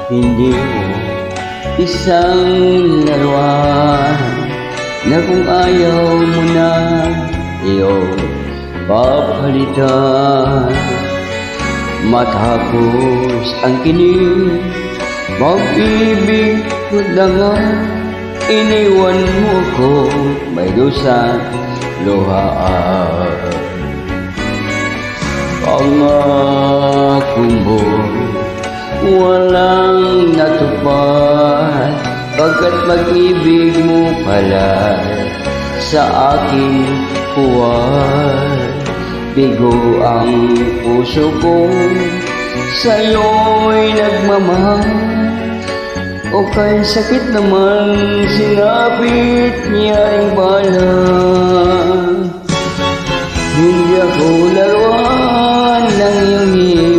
Hindi mo isang laruan na kung ayaw mo na iyong papalitan. Matapos ang kinig, mag-ibig ko na nga, iniwan mo ko may dusang luhaan. Pangako mo walang natupad, pagkat pag-ibig mo pala sa aking buwan. Bigo ang puso ko, sa'yo'y nagmamahal, o kay sakit naman sinapit niya ang bala. Hindi ako laruan ng iyong